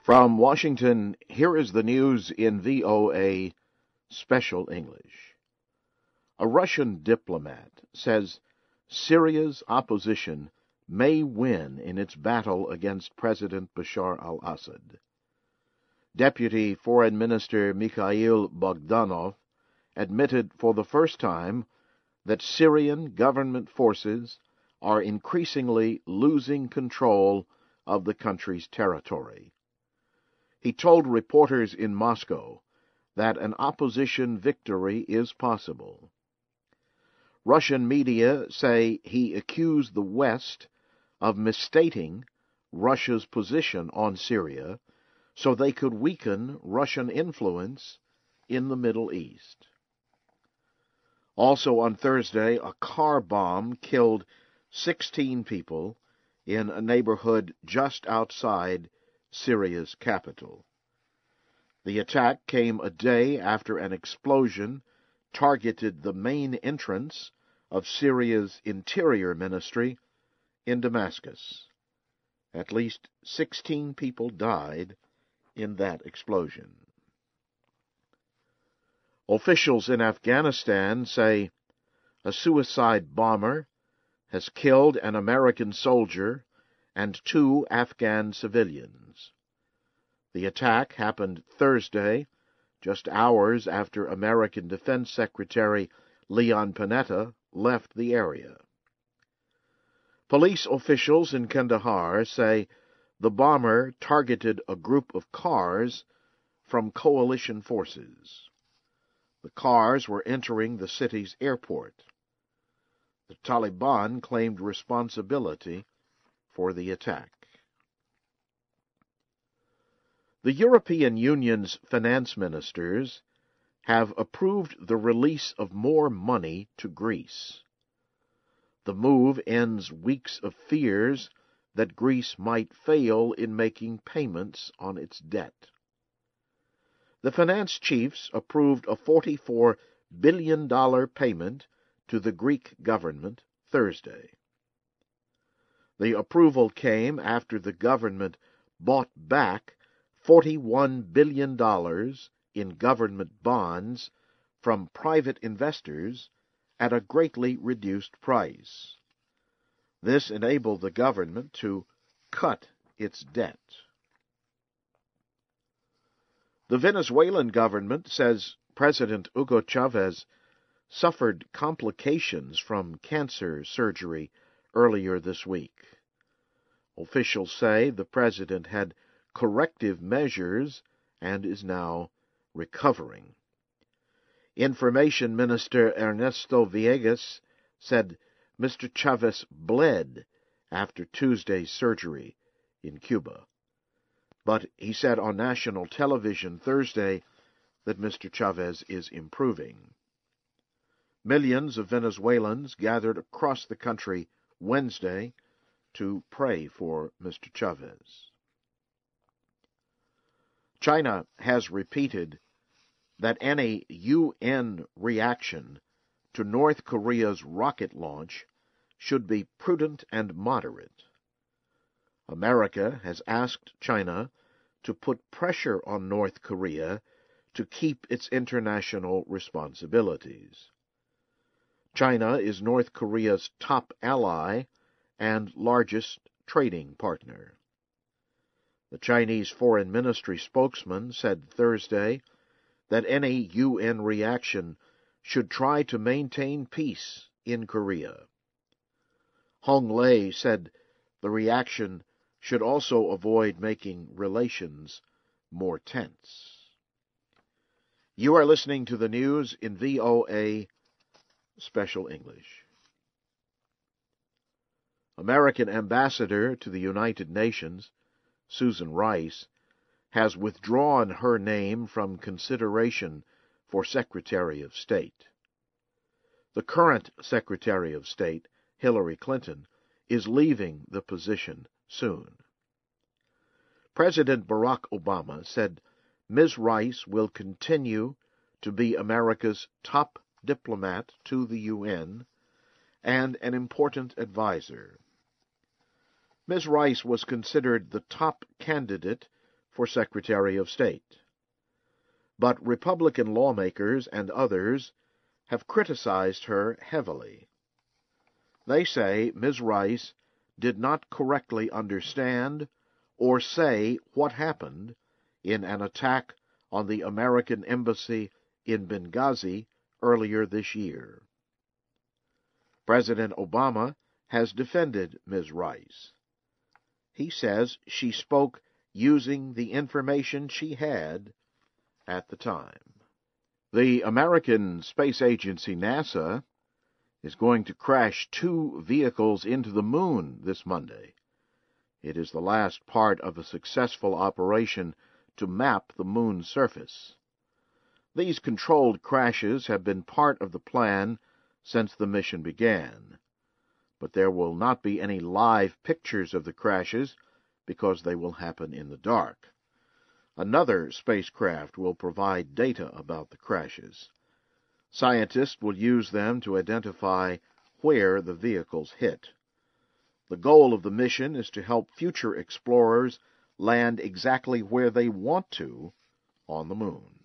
From Washington, here is the news in VOA Special English. A Russian diplomat says Syria's opposition may win in its battle against President Bashar al-Assad. Deputy Foreign Minister Mikhail Bogdanov admitted for the first time that Syrian government forces are increasingly losing control of the country's territory. He told reporters in Moscow that an opposition victory is possible. Russian media say he accused the West of misstating Russia's position on Syria so they could weaken Russian influence in the Middle East. Also on Thursday, a car bomb killed 16 people in a neighborhood just outside Syria's capital. The attack came a day after an explosion targeted the main entrance of Syria's Interior Ministry in Damascus. At least 16 people died in that explosion. Officials in Afghanistan say a suicide bomber has killed an American soldier and 2 Afghan civilians. The attack happened Thursday, just hours after American Defense Secretary Leon Panetta left the area. Police officials in Kandahar say the bomber targeted a group of cars from coalition forces. The cars were entering the city's airport. The Taliban claimed responsibility for the attack. The European Union's finance ministers have approved the release of more money to Greece. The move ends weeks of fears that Greece might fail in making payments on its debt. The finance chiefs approved a $44 billion payment to the Greek government Thursday. The approval came after the government bought back $41 billion in government bonds from private investors at a greatly reduced price. This enabled the government to cut its debt. The Venezuelan government says President Hugo Chavez suffered complications from cancer surgery earlier this week. Officials say the president had corrective measures and is now recovering. Information Minister Ernesto Villegas said Mr. Chavez bled after Tuesday's surgery in Cuba. But he said on national television Thursday that Mr. Chavez is improving. Millions of Venezuelans gathered across the country Wednesday to pray for Mr. Chavez. China has repeated that any UN reaction to North Korea's rocket launch should be prudent and moderate. America has asked China to put pressure on North Korea to keep its international responsibilities. China is North Korea's top ally and largest trading partner. The Chinese Foreign Ministry spokesman said Thursday that any UN reaction should try to maintain peace in Korea. Hong Lei said the reaction should also avoid making relations more tense. You are listening to the news in VOA Special English. American Ambassador to the United Nations, Susan Rice, has withdrawn her name from consideration for Secretary of State. The current Secretary of State, Hillary Clinton, is leaving the position soon. President Barack Obama said Ms. Rice will continue to be America's top diplomat to the UN and an important advisor. Ms. Rice was considered the top candidate for Secretary of State. But Republican lawmakers and others have criticized her heavily. They say Ms. Rice did not correctly understand or say what happened in an attack on the American embassy in Benghazi earlier this year. President Obama has defended Ms. Rice. He says she spoke using the information she had at the time. The American Space Agency, NASA, is going to crash 2 vehicles into the moon this Monday. It is the last part of a successful operation to map the moon's surface. These controlled crashes have been part of the plan since the mission began, but there will not be any live pictures of the crashes because they will happen in the dark. Another spacecraft will provide data about the crashes. Scientists will use them to identify where the vehicles hit. The goal of the mission is to help future explorers land exactly where they want to on the moon.